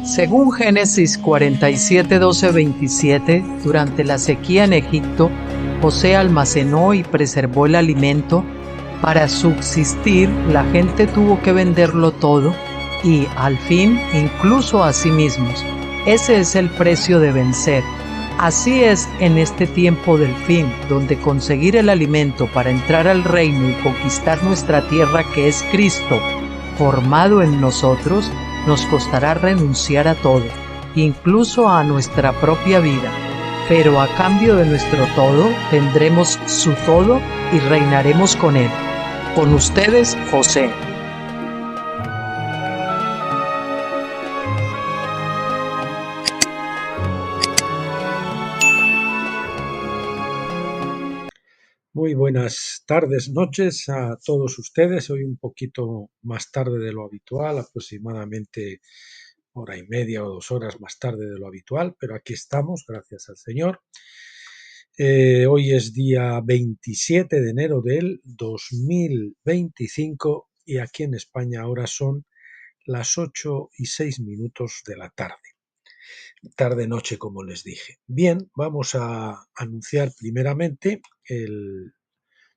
Según Génesis 47, 12, 27, durante la sequía en Egipto, José almacenó y preservó el alimento. Para subsistir, la gente tuvo que venderlo todo y, al fin, incluso a sí mismos. Ese es el precio de vencer. Así es en este tiempo del fin, donde conseguir el alimento para entrar al reino y conquistar nuestra tierra, que es Cristo, formado en nosotros, nos costará renunciar a todo, incluso a nuestra propia vida. Pero a cambio de nuestro todo, tendremos su todo y reinaremos con él. Con ustedes, José. Muy buenas tardes, noches a todos ustedes. Hoy un poquito más tarde de lo habitual, aproximadamente hora y media o 2 horas más tarde de lo habitual, pero aquí estamos, gracias al Señor. Hoy es día 27 de enero del 2025 y aquí en España ahora son las 8:06 de la tarde. Tarde-noche, como les dije. Bien, vamos a anunciar primeramente el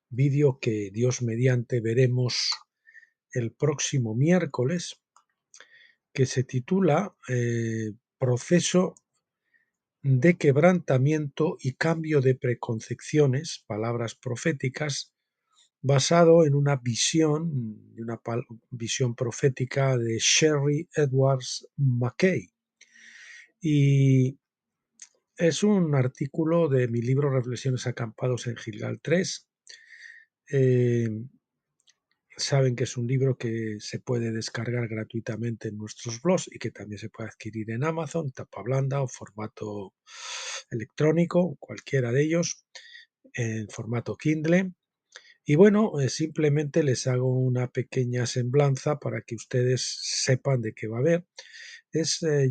vídeo que Dios mediante veremos el próximo miércoles, que se titula Proceso de quebrantamiento y cambio de preconcepciones, palabras proféticas, basado en una visión profética de Sherry Edwards Mackay. Y es un artículo de mi libro Reflexiones acampados en Gilgal 3. Saben que es un libro que se puede descargar gratuitamente en nuestros blogs y que también se puede adquirir en Amazon, tapa blanda o formato electrónico, cualquiera de ellos, en formato Kindle. Y bueno, simplemente les hago una pequeña semblanza para que ustedes sepan de qué va a haber.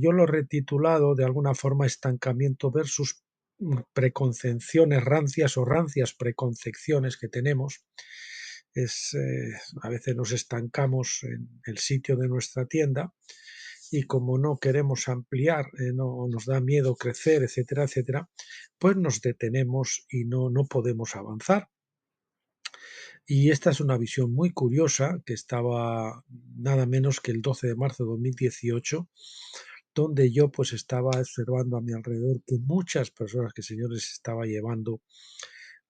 Yo lo he retitulado de alguna forma Estancamiento versus preconcepciones rancias o rancias preconcepciones que tenemos. A veces nos estancamos en el sitio de nuestra tienda y como no queremos ampliar, no nos da miedo crecer, etcétera, etcétera, pues nos detenemos y no podemos avanzar. Y esta es una visión muy curiosa que estaba nada menos que el 12 de marzo de 2018, donde yo pues estaba observando a mi alrededor que muchas personas que el Señor les estaba llevando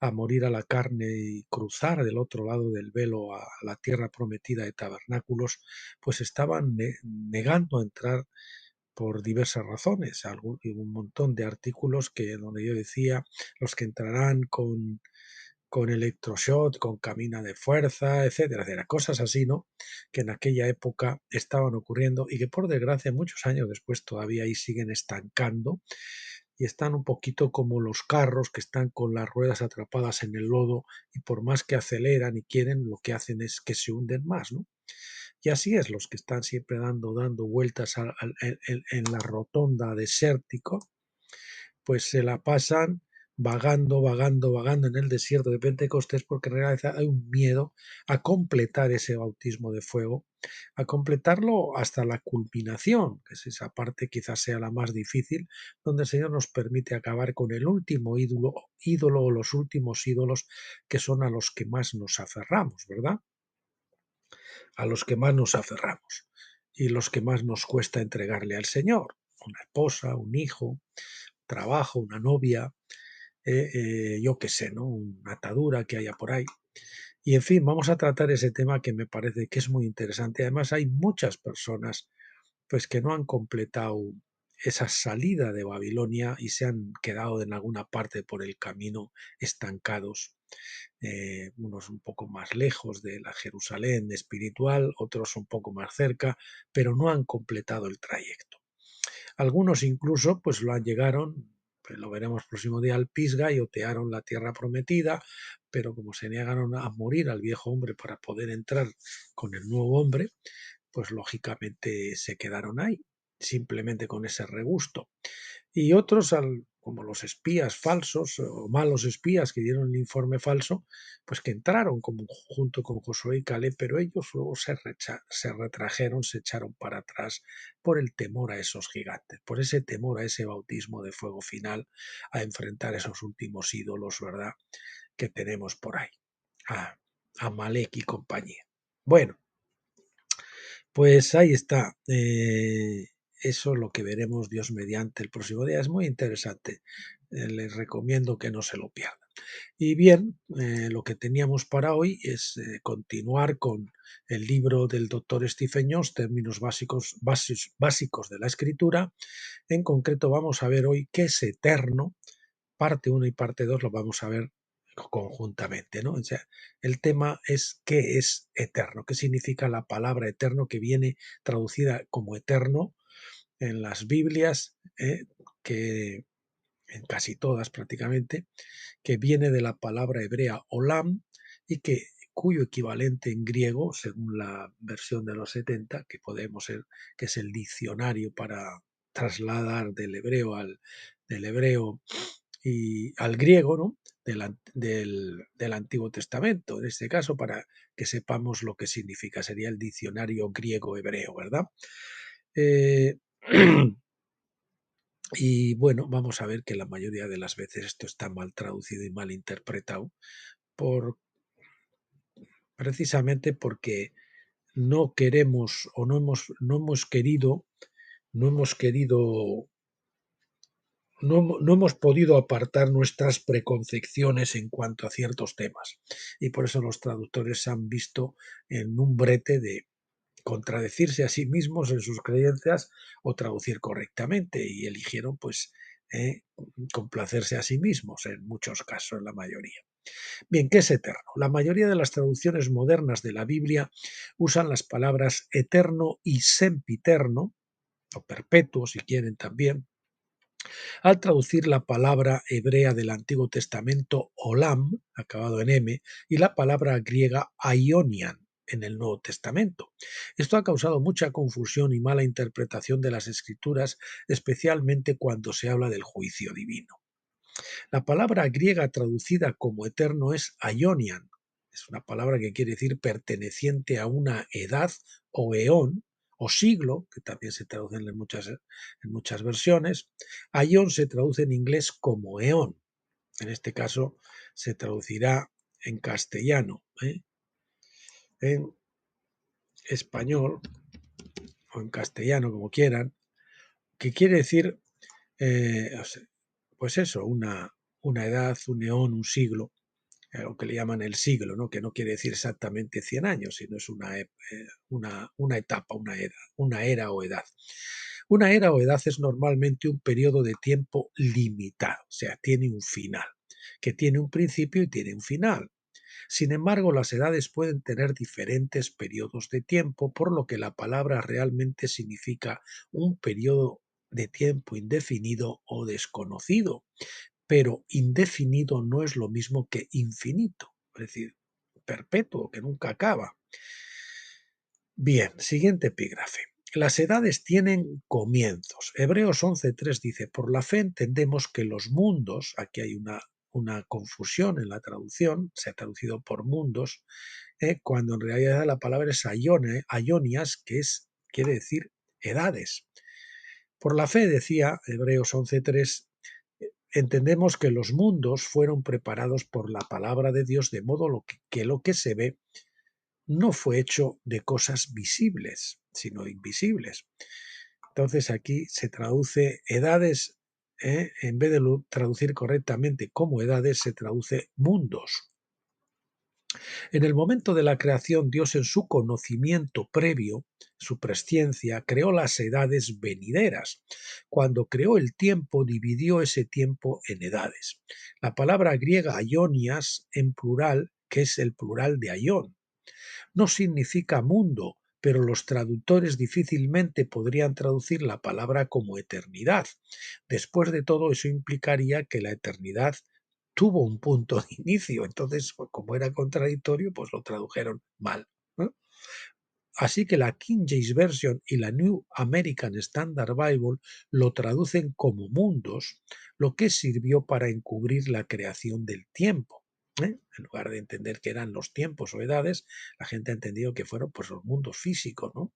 a morir a la carne y cruzar del otro lado del velo a la tierra prometida de tabernáculos, pues estaban negando a entrar por diversas razones. Un montón de artículos donde yo decía los que entrarán con electroshock, con camina de fuerza, etcétera, etcétera, cosas así, ¿no? Que en aquella época estaban ocurriendo y que por desgracia muchos años después todavía ahí siguen estancando y están un poquito como los carros que están con las ruedas atrapadas en el lodo y por más que aceleran y quieren, lo que hacen es que se hunden más, ¿no? Y así es, los que están siempre dando vueltas en la rotonda desértico, pues se la pasan vagando, vagando, vagando en el desierto de Pentecostés, porque en realidad hay un miedo a completar ese bautismo de fuego, a completarlo hasta la culminación, que es esa parte quizás sea la más difícil, donde el Señor nos permite acabar con el último ídolo o los últimos ídolos que son a los que más nos aferramos, ¿verdad? A los que más nos aferramos y los que más nos cuesta entregarle al Señor, una esposa, un hijo, trabajo, una novia, yo qué sé, ¿no? Una atadura que haya por ahí. Y en fin, vamos a tratar ese tema que me parece que es muy interesante. Además, hay muchas personas pues que no han completado esa salida de Babilonia y se han quedado en alguna parte por el camino estancados, unos un poco más lejos de la Jerusalén espiritual, otros un poco más cerca, pero no han completado el trayecto. Algunos incluso pues llegaron, pues lo veremos el próximo día, al Pisga y otearon la tierra prometida, pero como se negaron a morir al viejo hombre para poder entrar con el nuevo hombre, pues lógicamente se quedaron ahí, simplemente con ese regusto. Y otros, al como los espías falsos o malos espías que dieron el informe falso, pues que entraron como, junto con Josué y Caleb, pero ellos luego se retrajeron, se echaron para atrás por el temor a esos gigantes, por ese temor a ese bautismo de fuego final, a enfrentar esos últimos ídolos, ¿verdad?, que tenemos por ahí, a Amalek y compañía. Bueno, pues ahí está. Eso es lo que veremos Dios mediante el próximo día. Es muy interesante. Les recomiendo que no se lo pierdan. Y bien, lo que teníamos para hoy es continuar con el libro del doctor Stephen Jones, Términos básicos de la escritura. En concreto vamos a ver hoy qué es eterno. Parte 1 y parte 2 lo vamos a ver conjuntamente, ¿no? O sea, el tema es qué es eterno, qué significa la palabra eterno, que viene traducida como eterno en las Biblias, que en casi todas prácticamente, que viene de la palabra hebrea olam y cuyo equivalente en griego, según la versión de los 70, que podemos ser, que es el diccionario para trasladar del hebreo y al griego, ¿no?, del Antiguo Testamento, en este caso, para que sepamos lo que significa. Sería el diccionario griego-hebreo, ¿verdad? Eh, y bueno, vamos a ver que la mayoría de las veces esto está mal traducido y mal interpretado, por, precisamente porque no queremos o no hemos querido no hemos podido apartar nuestras preconcepciones en cuanto a ciertos temas. Y por eso los traductores se han visto en un brete de contradecirse a sí mismos en sus creencias o traducir correctamente, y eligieron pues complacerse a sí mismos en muchos casos, en la mayoría. Bien, ¿qué es eterno? La mayoría de las traducciones modernas de la Biblia usan las palabras eterno y sempiterno, o perpetuo si quieren también, al traducir la palabra hebrea del Antiguo Testamento olam, acabado en M, y la palabra griega aionian en el Nuevo Testamento. Esto ha causado mucha confusión y mala interpretación de las Escrituras, especialmente cuando se habla del juicio divino. La palabra griega traducida como eterno es aionian. Es una palabra que quiere decir perteneciente a una edad o eón o siglo, que también se traduce en muchas versiones. Aion se traduce en inglés como eón. En este caso se traducirá en castellano, en español o en castellano, como quieran, que quiere decir, pues eso, una edad, un eón, un siglo, lo que le llaman el siglo, ¿no?, que no quiere decir exactamente 100 años, sino es una etapa, una era o edad. Una era o edad es normalmente un periodo de tiempo limitado, o sea, tiene un final, que tiene un principio y tiene un final. Sin embargo, las edades pueden tener diferentes periodos de tiempo, por lo que la palabra realmente significa un periodo de tiempo indefinido o desconocido, pero indefinido no es lo mismo que infinito, es decir, perpetuo, que nunca acaba. Bien, siguiente epígrafe. Las edades tienen comienzos. Hebreos 11:3 dice: por la fe entendemos que los mundos, aquí hay una confusión en la traducción, se ha traducido por mundos, cuando en realidad la palabra es aionias, que quiere decir edades. Por la fe, decía Hebreos 11:3, entendemos que los mundos fueron preparados por la palabra de Dios, de modo que lo que se ve no fue hecho de cosas visibles, sino invisibles. Entonces aquí se traduce edades, en vez de traducir correctamente como edades, se traduce mundos. En el momento de la creación, Dios, en su conocimiento previo, su presciencia, creó las edades venideras. Cuando creó el tiempo, dividió ese tiempo en edades. La palabra griega aionias, en plural, que es el plural de aion, no significa mundo, pero los traductores difícilmente podrían traducir la palabra como eternidad. Después de todo, eso implicaría que la eternidad tuvo un punto de inicio. Entonces, pues, como era contradictorio, pues lo tradujeron mal, ¿no? Así que la King James Version y la New American Standard Bible lo traducen como mundos, lo que sirvió para encubrir la creación del tiempo. En lugar de entender que eran los tiempos o edades, la gente ha entendido que fueron pues los mundos físicos, ¿no?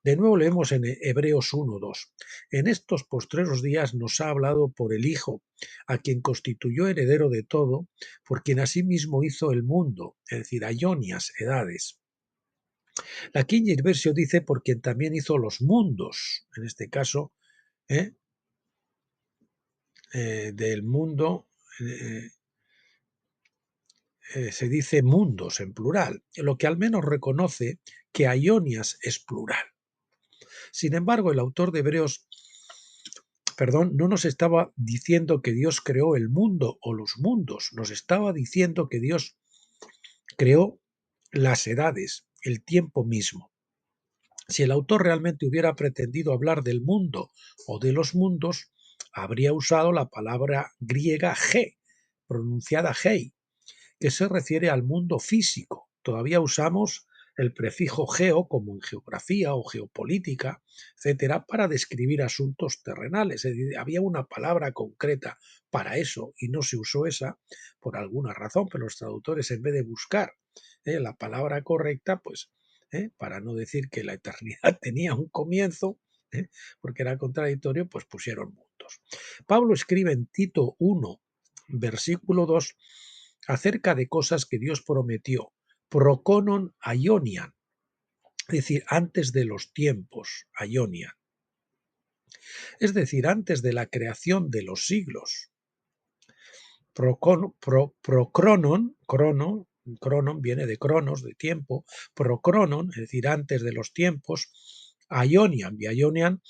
De nuevo leemos en Hebreos 1:2. En estos postreros días nos ha hablado por el Hijo, a quien constituyó heredero de todo, por quien asimismo hizo el mundo, es decir, aionias, edades. La King James Version dice por quien también hizo los mundos, en este caso, ¿eh? Del mundo, se dice mundos en plural, lo que al menos reconoce que aionias es plural. Sin embargo, el autor de Hebreos, no nos estaba diciendo que Dios creó el mundo o los mundos, nos estaba diciendo que Dios creó las edades, el tiempo mismo. Si el autor realmente hubiera pretendido hablar del mundo o de los mundos, habría usado la palabra griega ge, pronunciada gei, que se refiere al mundo físico. Todavía usamos el prefijo geo, como en geografía o geopolítica, etcétera, para describir asuntos terrenales. Es decir, había una palabra concreta para eso y no se usó esa por alguna razón, pero los traductores, en vez de buscar la palabra correcta, pues para no decir que la eternidad tenía un comienzo, porque era contradictorio, pues pusieron mundos. Pablo escribe en Tito 1, versículo 2, acerca de cosas que Dios prometió, proconon aionian, es decir, antes de los tiempos, aionian, es decir, antes de la creación de los siglos. Procronon, cronon viene de cronos, de tiempo, procronon, es decir, antes de los tiempos, aionian, y aionian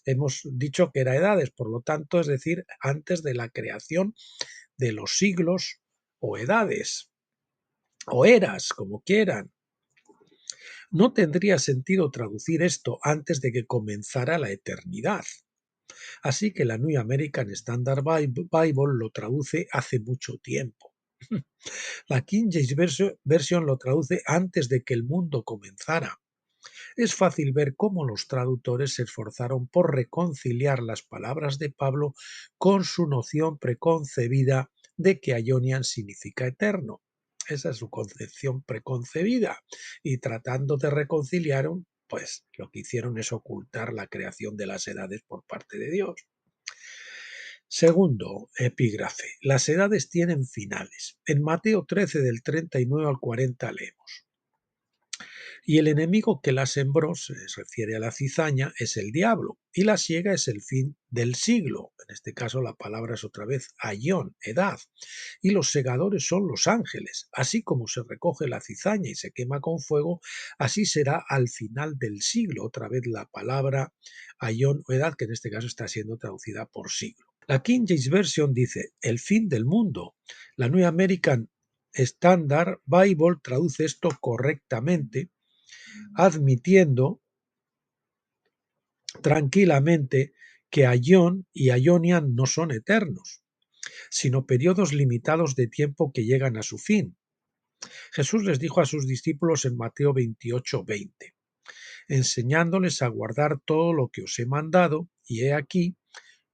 hemos dicho que era edades, por lo tanto, es decir, antes de la creación de los siglos o edades, o eras, como quieran. No tendría sentido traducir esto antes de que comenzara la eternidad. Así que la New American Standard Bible lo traduce hace mucho tiempo. La King James Version lo traduce antes de que el mundo comenzara. Es fácil ver cómo los traductores se esforzaron por reconciliar las palabras de Pablo con su noción preconcebida de que aionian significa eterno. Esa es su concepción preconcebida. Y tratando de reconciliar, pues lo que hicieron es ocultar la creación de las edades por parte de Dios. Segundo epígrafe. Las edades tienen finales. En Mateo 13, del 39 al 40 leemos. Y el enemigo que la sembró, se refiere a la cizaña, es el diablo, y la siega es el fin del siglo. En este caso la palabra es otra vez aion, edad, y los segadores son los ángeles. Así como se recoge la cizaña y se quema con fuego, así será al final del siglo. Otra vez la palabra aion o edad, que en este caso está siendo traducida por siglo. La King James Version dice el fin del mundo. La New American Standard Bible traduce esto correctamente, admitiendo tranquilamente que aion y aionian no son eternos, sino periodos limitados de tiempo que llegan a su fin. Jesús les dijo a sus discípulos en Mateo 28:20, enseñándoles a guardar todo lo que os he mandado, y he aquí,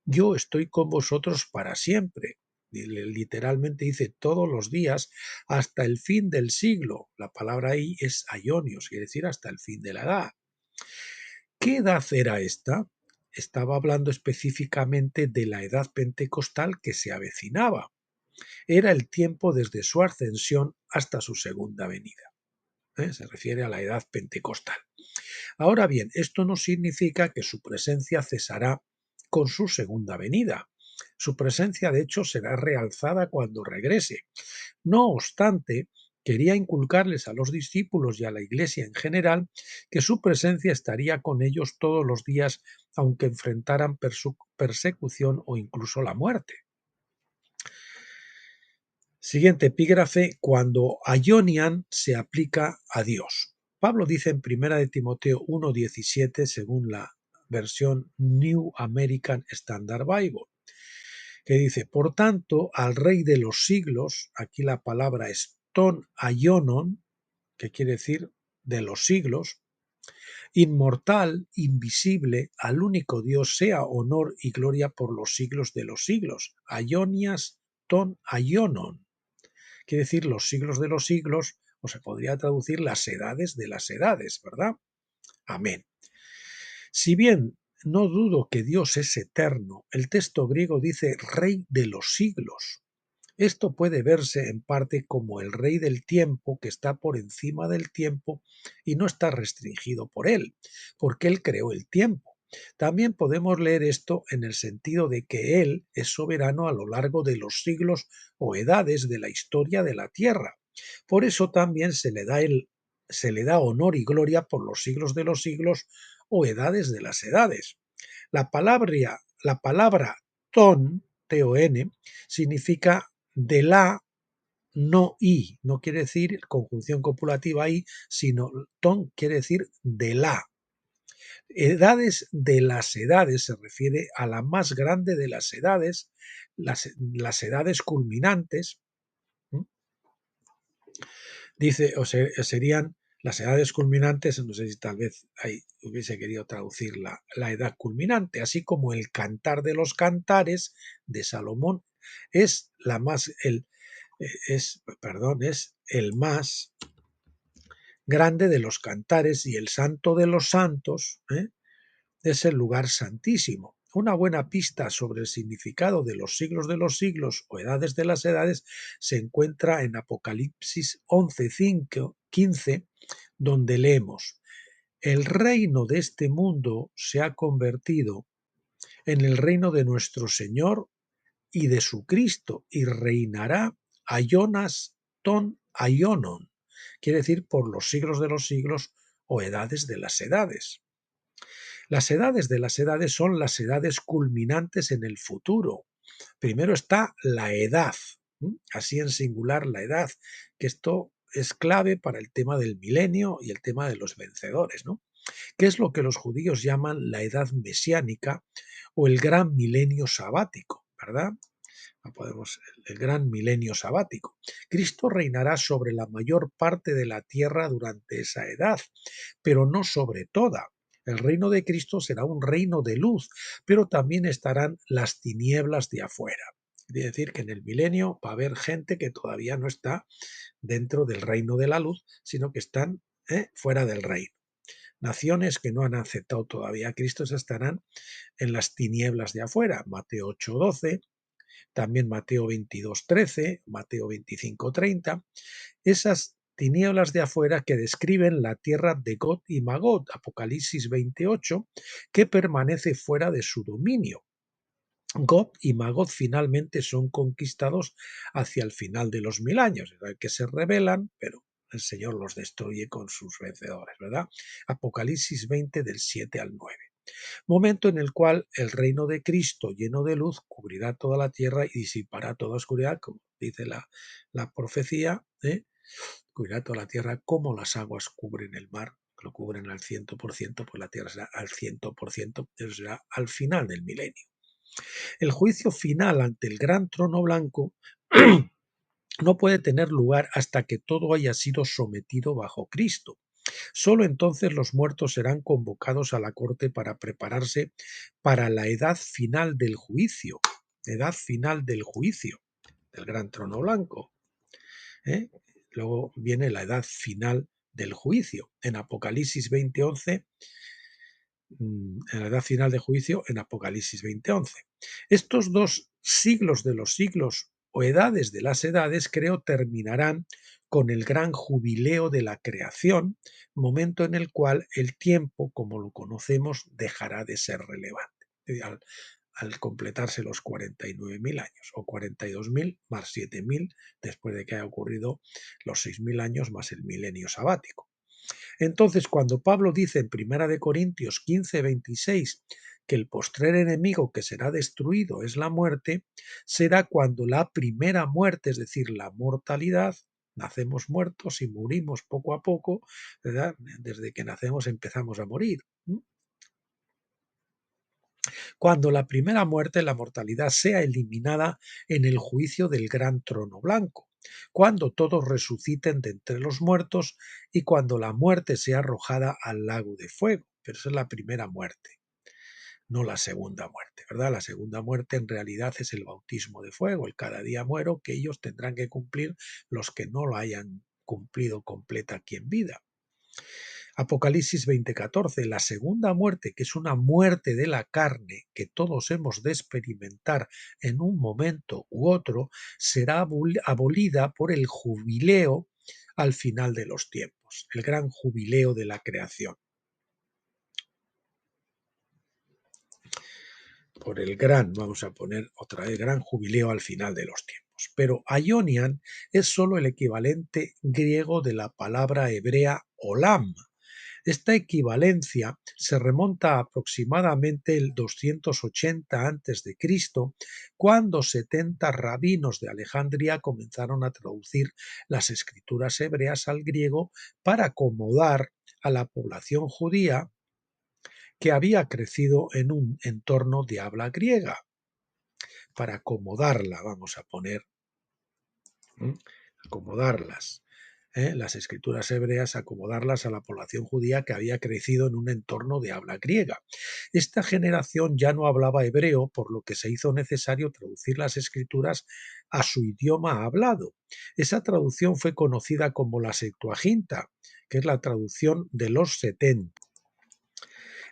yo estoy con vosotros para siempre. Literalmente dice todos los días hasta el fin del siglo. La palabra ahí es aionios, quiere decir hasta el fin de la edad. ¿Qué edad era esta? Estaba hablando específicamente de la edad pentecostal que se avecinaba. Era el tiempo desde su ascensión hasta su segunda venida. Se refiere a la edad pentecostal. Ahora bien, esto no significa que su presencia cesará con su segunda venida. Su presencia, de hecho, será realzada cuando regrese. No obstante, quería inculcarles a los discípulos y a la Iglesia en general que su presencia estaría con ellos todos los días, aunque enfrentaran persecución o incluso la muerte. Siguiente epígrafe, cuando aionian se aplica a Dios. Pablo dice en 1 de Timoteo 1:17, según la versión New American Standard Bible, que dice, por tanto, al Rey de los siglos, aquí la palabra es ton aionon, que quiere decir de los siglos, Inmortal, invisible, al único Dios sea honor y gloria por los siglos de los siglos. Aionias ton aionon. Quiere decir los siglos de los siglos, o se podría traducir las edades de las edades, ¿verdad? Amén. Si bien no dudo que Dios es eterno, el texto griego dice Rey de los siglos. Esto puede verse en parte como el Rey del tiempo que está por encima del tiempo y no está restringido por él, porque él creó el tiempo. También podemos leer esto en el sentido de que él es soberano a lo largo de los siglos o edades de la historia de la tierra. Por eso también se le da honor y gloria por los siglos de los siglos o edades de las edades. La palabra ton, T-O-N, significa de la, no y, no quiere decir conjunción copulativa y, sino ton quiere decir de la. Edades de las edades se refiere a la más grande de las edades, las edades culminantes. Dice, serían las edades culminantes, no sé si tal vez ahí hubiese querido traducir la edad culminante, así como el cantar de los cantares de Salomón es es el más grande de los cantares y el santo de los santos, es el lugar santísimo. Una buena pista sobre el significado de los siglos o edades de las edades se encuentra en Apocalipsis 11:15, donde leemos: el reino de este mundo se ha convertido en el reino de nuestro Señor y de su Cristo, y reinará aionas ton aionon, quiere decir por los siglos de los siglos o edades de las edades. Las edades de las edades son las edades culminantes en el futuro. Primero está la edad, así en singular la edad, que esto es clave para el tema del milenio y el tema de los vencedores, ¿no? Que es lo que los judíos llaman la edad mesiánica o el gran milenio sabático, ¿verdad? El gran milenio sabático. Cristo reinará sobre la mayor parte de la tierra durante esa edad, pero no sobre toda. El reino de Cristo será un reino de luz, pero también estarán las tinieblas de afuera. Es decir, que en el milenio va a haber gente que todavía no está dentro del reino de la luz, sino que están fuera del reino. Naciones que no han aceptado todavía a Cristo estarán en las tinieblas de afuera. Mateo 8:12, también Mateo 22:13, Mateo 25:30. Esas tinieblas de afuera que describen la tierra de Gog y Magog, Apocalipsis 28, que permanece fuera de su dominio. Gog y Magog finalmente son conquistados hacia el final de los 1000 años, que se rebelan, pero el Señor los destruye con sus vencedores, ¿verdad? Apocalipsis 20 del 7 al 9. Momento en el cual el reino de Cristo lleno de luz cubrirá toda la tierra y disipará toda oscuridad, como dice la profecía, cubrirá toda la tierra como las aguas cubren el mar, lo cubren al 100%, pues la tierra será al 100%, eso será al final del milenio. El juicio final ante el gran trono blanco no puede tener lugar hasta que todo haya sido sometido bajo Cristo. Solo entonces los muertos serán convocados a la corte para prepararse para la edad final del juicio, del gran trono blanco. Luego viene la edad final del juicio. En Apocalipsis 20:11, en la edad final de juicio en Apocalipsis 20:11. Estos dos siglos de los siglos o edades de las edades, creo, terminarán con el gran jubileo de la creación, momento en el cual el tiempo, como lo conocemos, dejará de ser relevante. Al completarse los 49.000 años, o 42.000 más 7.000, después de que haya ocurrido los 6.000 años más el milenio sabático. Entonces, cuando Pablo dice en 1 Corintios 15:26 que el postrer enemigo que será destruido es la muerte, será cuando la primera muerte, es decir, la mortalidad, nacemos muertos y morimos poco a poco, ¿verdad? Desde que nacemos empezamos a morir. Cuando la primera muerte, la mortalidad, sea eliminada en el juicio del gran trono blanco. cuando todos resuciten de entre los muertos y cuando la muerte sea arrojada al lago de fuego. Pero esa es la primera muerte, no la segunda muerte, ¿verdad? La segunda muerte en realidad es el bautismo de fuego, el cada día muero, que ellos tendrán que cumplir los que no lo hayan cumplido completa aquí en vida. Apocalipsis 20:14, la segunda muerte, que es una muerte de la carne que todos hemos de experimentar en un momento u otro, será abolida por el jubileo al final de los tiempos, el gran jubileo de la creación. Por el gran, vamos a poner otra vez, gran jubileo al final de los tiempos. Pero Aionian es solo el equivalente griego de la palabra hebrea olam. Esta equivalencia se remonta a aproximadamente el 280 a.C., cuando 70 rabinos de Alejandría comenzaron a traducir las escrituras hebreas al griego para acomodar a la población judía que había crecido en un entorno de habla griega, para acomodarla, vamos a poner, acomodarlas, las escrituras hebreas, acomodarlas a la población judía que había crecido en un entorno de habla griega. Esta generación ya no hablaba hebreo, por lo que se hizo necesario traducir las escrituras a su idioma hablado. Esa traducción fue conocida como la Septuaginta, que es la traducción de los 70.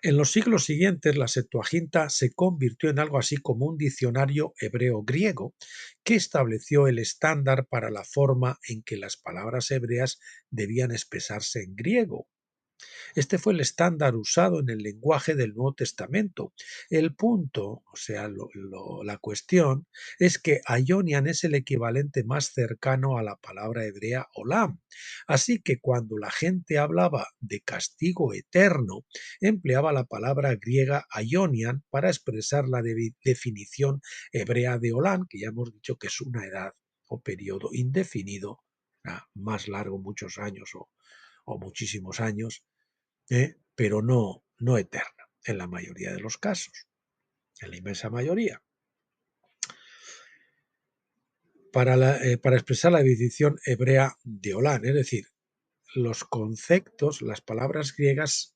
En los siglos siguientes, la Septuaginta se convirtió en algo así como un diccionario hebreo-griego que estableció el estándar para la forma en que las palabras hebreas debían expresarse en griego. Este fue el estándar usado en el lenguaje del Nuevo Testamento. El punto, o sea, la cuestión, es que Aionian es el equivalente más cercano a la palabra hebrea olam. Así que cuando la gente hablaba de castigo eterno, empleaba la palabra griega Aionian para expresar la definición hebrea de olam, que ya hemos dicho que es una edad o periodo indefinido, más largo, muchos años o muchísimos años, pero no eterna, en la mayoría de los casos, en la inmensa mayoría. Para expresar la definición hebrea de Olam, es decir, los conceptos, las palabras griegas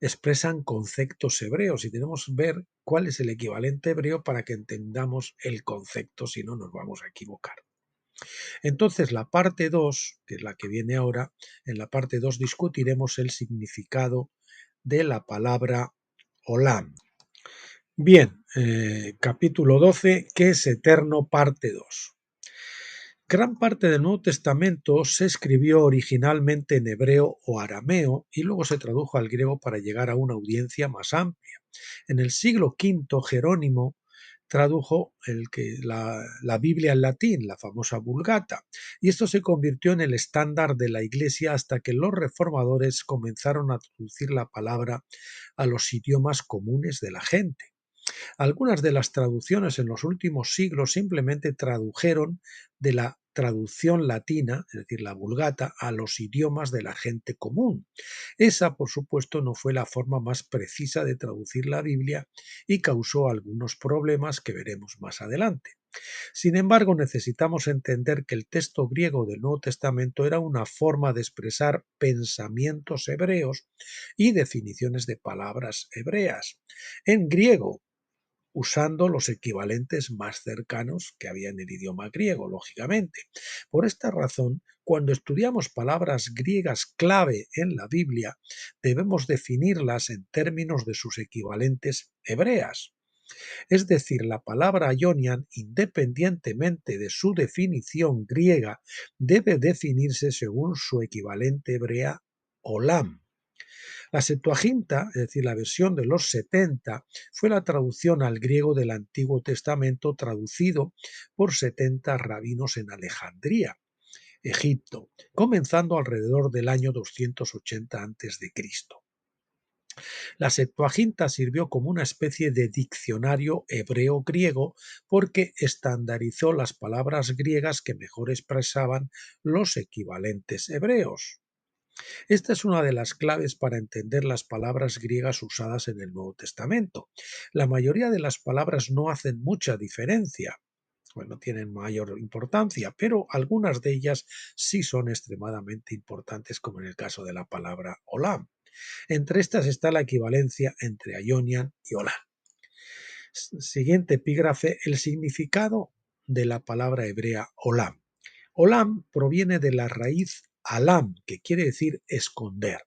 expresan conceptos hebreos y tenemos que ver cuál es el equivalente hebreo para que entendamos el concepto, si no nos vamos a equivocar. Entonces, la parte 2, que es la que viene ahora, en la parte 2 discutiremos el significado de la palabra Olam. Bien, capítulo 12, ¿qué es eterno? Parte 2. Gran parte del Nuevo Testamento se escribió originalmente en hebreo o arameo y luego se tradujo al griego para llegar a una audiencia más amplia. En el siglo V, Jerónimo tradujo la Biblia en latín, la famosa Vulgata, y esto se convirtió en el estándar de la Iglesia hasta que los reformadores comenzaron a traducir la palabra a los idiomas comunes de la gente. Algunas de las traducciones en los últimos siglos simplemente tradujeron de la traducción latina, es decir, la Vulgata, a los idiomas de la gente común. Esa, por supuesto, no fue la forma más precisa de traducir la Biblia y causó algunos problemas que veremos más adelante. Sin embargo, necesitamos entender que el texto griego del Nuevo Testamento era una forma de expresar pensamientos hebreos y definiciones de palabras hebreas. En griego, usando los equivalentes más cercanos que había en el idioma griego, lógicamente. Por esta razón, cuando estudiamos palabras griegas clave en la Biblia, debemos definirlas en términos de sus equivalentes hebreas. Es decir, la palabra Ionian, independientemente de su definición griega, debe definirse según su equivalente hebrea Olam. La Septuaginta, es decir, la versión de los 70, fue la traducción al griego del Antiguo Testamento traducido por 70 rabinos en Alejandría, Egipto, comenzando alrededor del año 280 a.C. La Septuaginta sirvió como una especie de diccionario hebreo-griego porque estandarizó las palabras griegas que mejor expresaban los equivalentes hebreos. Esta es una de las claves para entender las palabras griegas usadas en el Nuevo Testamento. La mayoría de las palabras no hacen mucha diferencia. pues no tienen mayor importancia, pero algunas de ellas sí son extremadamente importantes, como en el caso de la palabra olam. Entre estas está la equivalencia entre aionian y olam. Siguiente epígrafe, el significado de la palabra hebrea olam. Olam proviene de la raíz alam, que quiere decir esconder.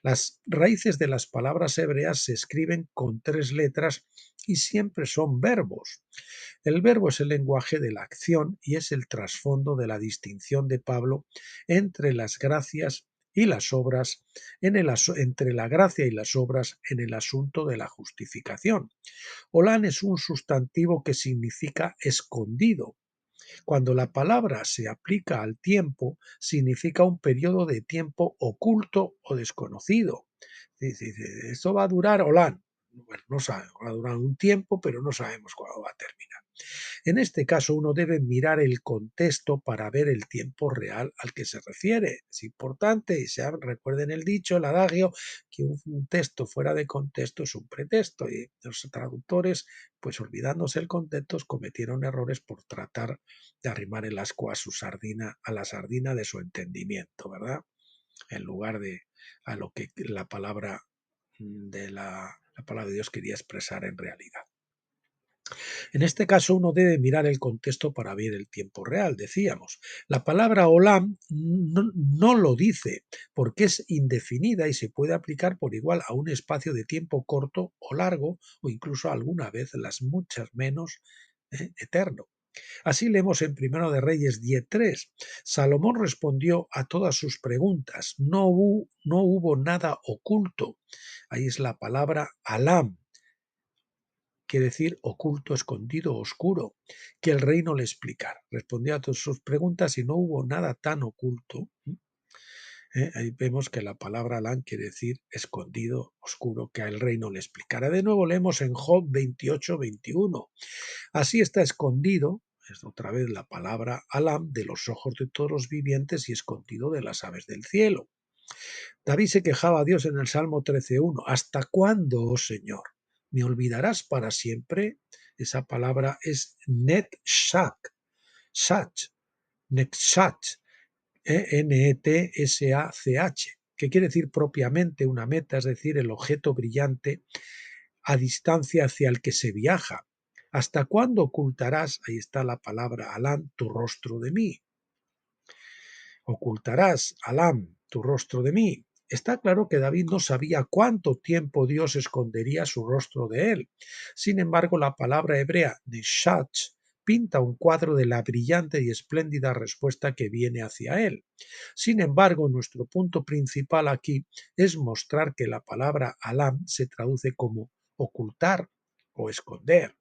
Las raíces de las palabras hebreas se escriben con 3 letras y siempre son verbos. El verbo es el lenguaje de la acción y es el trasfondo de la distinción de Pablo entre las gracias y las obras, entre la gracia y las obras en el asunto de la justificación. Olán es un sustantivo que significa escondido. Cuando la palabra se aplica al tiempo, significa un periodo de tiempo oculto o desconocido. Dice, esto va a durar Olán. Bueno, no sabemos, va a durar un tiempo, pero no sabemos cuándo va a terminar. En este caso, uno debe mirar el contexto para ver el tiempo real al que se refiere. Es importante, y recuerden el dicho, el adagio, que un texto fuera de contexto es un pretexto. Y los traductores, pues olvidándose el contexto, cometieron errores por tratar de arrimar el ascua a la sardina de su entendimiento, ¿verdad? En lugar de a lo que la palabra la palabra de Dios quería expresar en realidad. En este caso uno debe mirar el contexto para ver el tiempo real, decíamos. La palabra olam no lo dice porque es indefinida y se puede aplicar por igual a un espacio de tiempo corto o largo o incluso alguna vez las muchas menos eterno. Así leemos en Primero de Reyes 10:3. Salomón respondió a todas sus preguntas. No hubo nada oculto. Ahí es la palabra alam, quiere decir oculto, escondido, oscuro, que el rey no le explicara. Respondió a todas sus preguntas y no hubo nada tan oculto. Ahí vemos que la palabra Alán quiere decir escondido, oscuro, que el rey no le explicara. De nuevo leemos en Job 28:21. Así está escondido, es otra vez la palabra Alam, de los ojos de todos los vivientes y escondido de las aves del cielo. David se quejaba a Dios en el Salmo 13:1. ¿Hasta cuándo, oh Señor? ¿Me olvidarás para siempre? Esa palabra es netshach, netshach, N-E-T-S-A-C-H, que quiere decir propiamente una meta, es decir, el objeto brillante a distancia hacia el que se viaja. ¿Hasta cuándo ocultarás, ahí está la palabra Alam, tu rostro de mí? Ocultarás, Alam, tu rostro de mí. Está claro que David no sabía cuánto tiempo Dios escondería su rostro de él. Sin embargo, la palabra hebrea de Shach pinta un cuadro de la brillante y espléndida respuesta que viene hacia él. Sin embargo, nuestro punto principal aquí es mostrar que la palabra Alam se traduce como ocultar o esconder.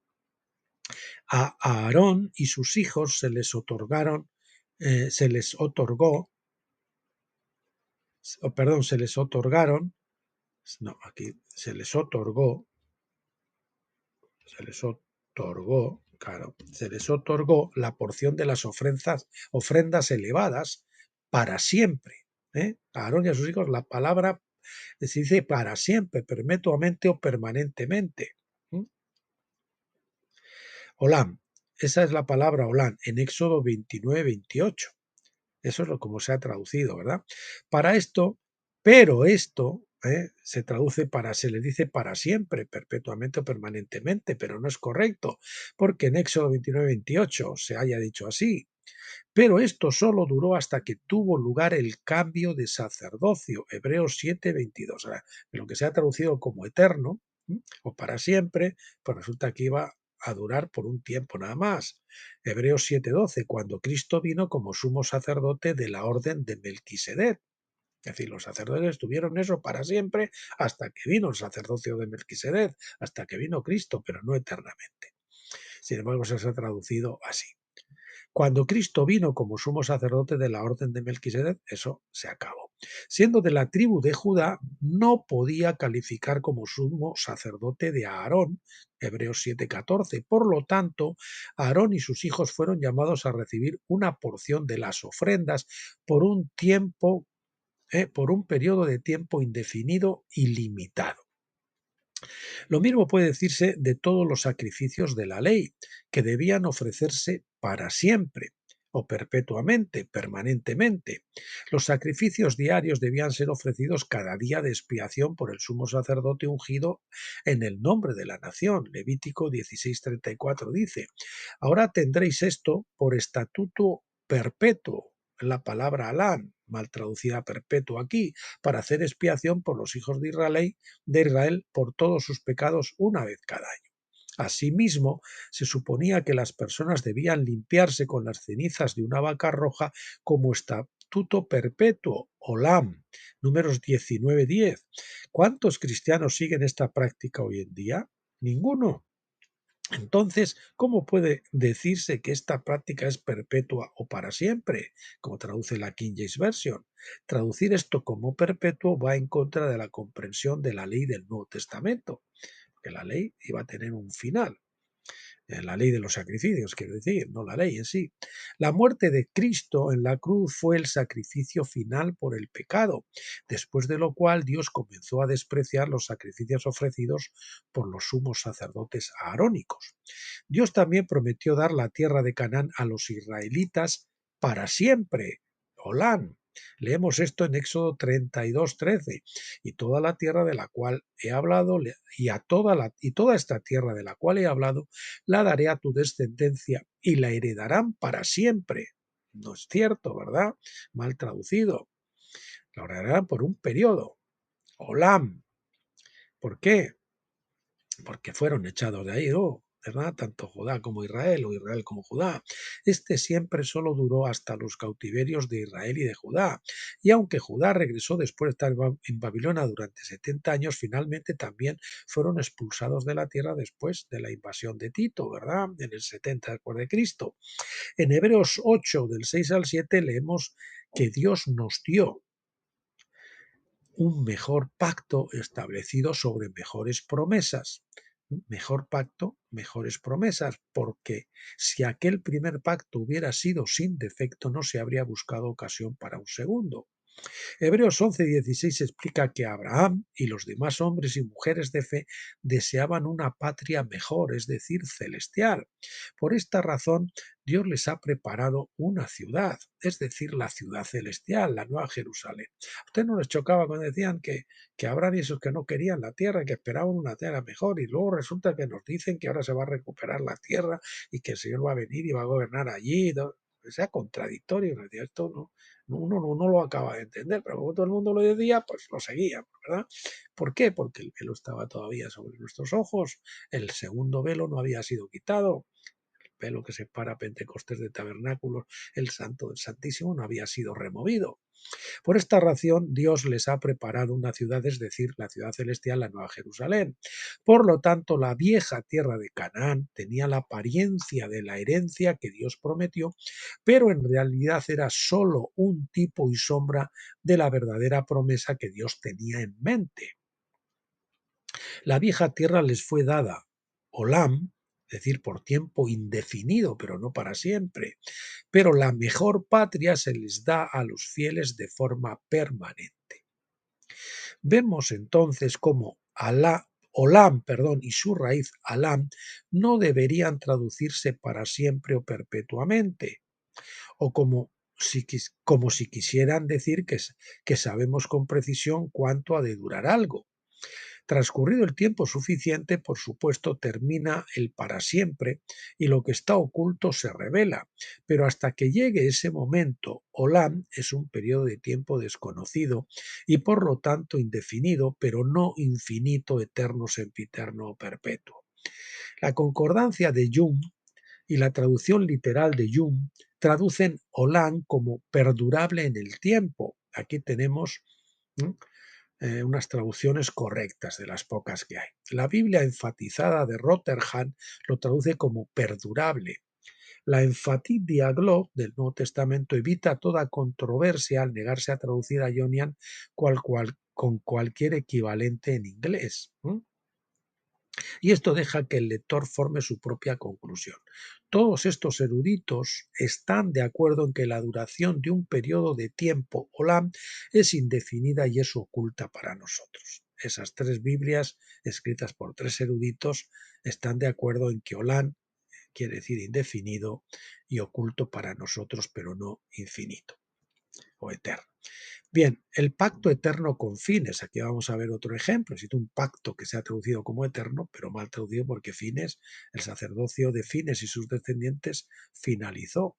A Aarón y sus hijos se les otorgó, se les otorgó la porción de las ofrendas elevadas para siempre. A Aarón y a sus hijos la palabra se dice para siempre, perpetuamente o permanentemente. Olam, esa es la palabra Olam en Éxodo 29:28. Eso es como se ha traducido, ¿verdad? Para esto, pero esto se le dice para siempre, perpetuamente o permanentemente, pero no es correcto, porque en Éxodo 29:28 se haya dicho así. Pero esto solo duró hasta que tuvo lugar el cambio de sacerdocio, Hebreos 7:22. O sea, lo que se ha traducido como eterno o para siempre, pues resulta que iba a durar por un tiempo nada más. Hebreos 7:12, cuando Cristo vino como sumo sacerdote de la orden de Melquisedec. Es decir, los sacerdotes tuvieron eso para siempre hasta que vino el sacerdocio de Melquisedec, hasta que vino Cristo, pero no eternamente. Sin embargo, se ha traducido así. Cuando Cristo vino como sumo sacerdote de la orden de Melquisedec, eso se acabó. Siendo de la tribu de Judá, no podía calificar como sumo sacerdote de Aarón, Hebreos 7:14. Por lo tanto, Aarón y sus hijos fueron llamados a recibir una porción de las ofrendas por un tiempo, por un periodo de tiempo indefinido y limitado. Lo mismo puede decirse de todos los sacrificios de la ley, que debían ofrecerse para siempre o perpetuamente, permanentemente. Los sacrificios diarios debían ser ofrecidos cada día de expiación por el sumo sacerdote ungido en el nombre de la nación. Levítico 16:34 dice: ahora tendréis esto por estatuto perpetuo. La palabra alán, mal traducida perpetuo aquí, para hacer expiación por los hijos de Israel por todos sus pecados una vez cada año. Asimismo, se suponía que las personas debían limpiarse con las cenizas de una vaca roja como estatuto perpetuo, olam, números 19:10. ¿Cuántos cristianos siguen esta práctica hoy en día? Ninguno. Entonces, ¿cómo puede decirse que esta práctica es perpetua o para siempre? Como traduce la King James Version. Traducir esto como perpetuo va en contra de la comprensión de la ley del Nuevo Testamento, que la ley iba a tener un final. La ley de los sacrificios, quiero decir, no la ley en sí. La muerte de Cristo en la cruz fue el sacrificio final por el pecado, después de lo cual Dios comenzó a despreciar los sacrificios ofrecidos por los sumos sacerdotes aarónicos. Dios también prometió dar la tierra de Canaán a los israelitas para siempre. Olán. Leemos esto en Éxodo 32:13. Y toda la tierra de la cual he hablado, y toda esta tierra de la cual he hablado, la daré a tu descendencia y la heredarán para siempre. No es cierto, ¿verdad? Mal traducido. La heredarán por un periodo. Olam. ¿Por qué? Porque fueron echados de ahí, ¿no? ¿Verdad? Tanto Judá como Israel, o Israel como Judá. Este siempre solo duró hasta los cautiverios de Israel y de Judá. Y aunque Judá regresó después de estar en Babilonia durante 70 años, finalmente también fueron expulsados de la tierra después de la invasión de Tito, ¿verdad? En el 70 después de Cristo. En Hebreos 8, del 6 al 7, leemos que Dios nos dio un mejor pacto establecido sobre mejores promesas. Mejor pacto, mejores promesas, porque si aquel primer pacto hubiera sido sin defecto, no se habría buscado ocasión para un segundo. Hebreos 11:16 explica que Abraham y los demás hombres y mujeres de fe deseaban una patria mejor, es decir, celestial. Por esta razón, Dios les ha preparado una ciudad, es decir, la ciudad celestial, la Nueva Jerusalén. ¿A usted no les chocaba cuando decían que Abraham y esos que no querían la tierra, que esperaban una tierra mejor, y luego resulta que nos dicen que ahora se va a recuperar la tierra y que el Señor va a venir y va a gobernar allí? ¿No? Sea contradictorio, esto uno no lo acaba de entender, pero como todo el mundo lo decía, pues lo seguía, ¿verdad? ¿Por qué? Porque el velo estaba todavía sobre nuestros ojos, el segundo velo no había sido quitado, el velo que separa Pentecostés de tabernáculos, el santo del santísimo, no había sido removido. Por esta razón, Dios les ha preparado una ciudad, es decir, la ciudad celestial, la Nueva Jerusalén. Por lo tanto, la vieja tierra de Canaán tenía la apariencia de la herencia que Dios prometió, pero en realidad era sólo un tipo y sombra de la verdadera promesa que Dios tenía en mente. La vieja tierra les fue dada, Olam, es decir, por tiempo indefinido, pero no para siempre. Pero la mejor patria se les da a los fieles de forma permanente. Vemos entonces cómo Olam, y su raíz Alam no deberían traducirse para siempre o perpetuamente, o como si quisieran decir que sabemos con precisión cuánto ha de durar algo. Transcurrido el tiempo suficiente, por supuesto, termina el para siempre y lo que está oculto se revela, pero hasta que llegue ese momento, Olam es un periodo de tiempo desconocido y por lo tanto indefinido, pero no infinito, eterno, sempiterno o perpetuo. La concordancia de Jung y la traducción literal de Jung traducen Olam como perdurable en el tiempo. Aquí tenemos unas traducciones correctas de las pocas que hay. La Biblia enfatizada de Rotherham lo traduce como perdurable. La Emphatic Diaglott del Nuevo Testamento evita toda controversia al negarse a traducir a Ionian con cualquier equivalente en inglés. Y esto deja que el lector forme su propia conclusión. Todos estos eruditos están de acuerdo en que la duración de un periodo de tiempo olam es indefinida y es oculta para nosotros. esas 3 Biblias, escritas por 3 eruditos, están de acuerdo en que Olam quiere decir indefinido y oculto para nosotros, pero no infinito o eterno. Bien, el pacto eterno con fines. Aquí vamos a ver otro ejemplo. Existe un pacto que se ha traducido como eterno, pero mal traducido porque Fines, el sacerdocio de Fines y sus descendientes, finalizó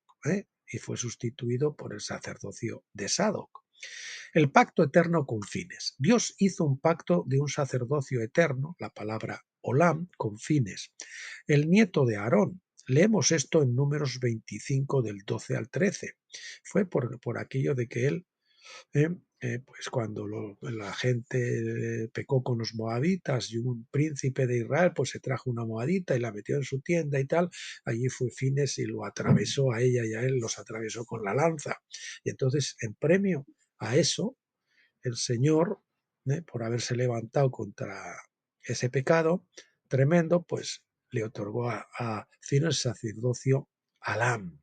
y fue sustituido por el sacerdocio de Sadoc. El pacto eterno con fines. Dios hizo un pacto de un sacerdocio eterno, la palabra Olam, con fines. El nieto de Aarón. Leemos esto en Números 25 del 12 al 13. Fue por aquello de que él pues cuando la gente pecó con los moabitas y un príncipe de Israel pues se trajo una moabita y la metió en su tienda y tal, allí fue Fines y lo atravesó a ella y a él, los atravesó con la lanza. Y entonces, en premio a eso, el Señor, por haberse levantado contra ese pecado tremendo, pues le otorgó a Fines el sacerdocio Alam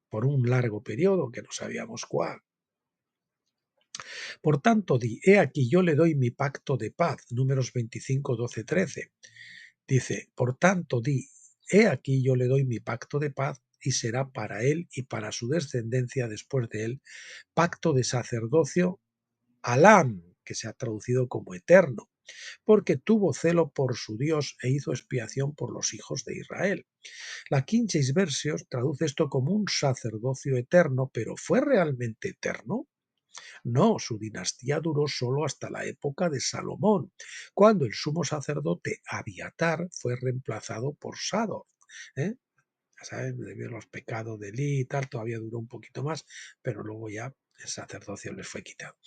por un largo periodo que no sabíamos cuál. Por tanto, he aquí yo le doy mi pacto de paz, Números 25, 12, 13. Dice, por tanto, he aquí yo le doy mi pacto de paz y será para él y para su descendencia después de él, pacto de sacerdocio Alam, que se ha traducido como eterno, porque tuvo celo por su Dios e hizo expiación por los hijos de Israel. La King James Version traduce esto como un sacerdocio eterno, pero ¿fue realmente eterno? No, su dinastía duró solo hasta la época de Salomón, cuando el sumo sacerdote Abiatar fue reemplazado por Sadoc. Ya saben, debido a los pecados de Elí y tal, todavía duró un poquito más, pero luego ya el sacerdocio les fue quitado.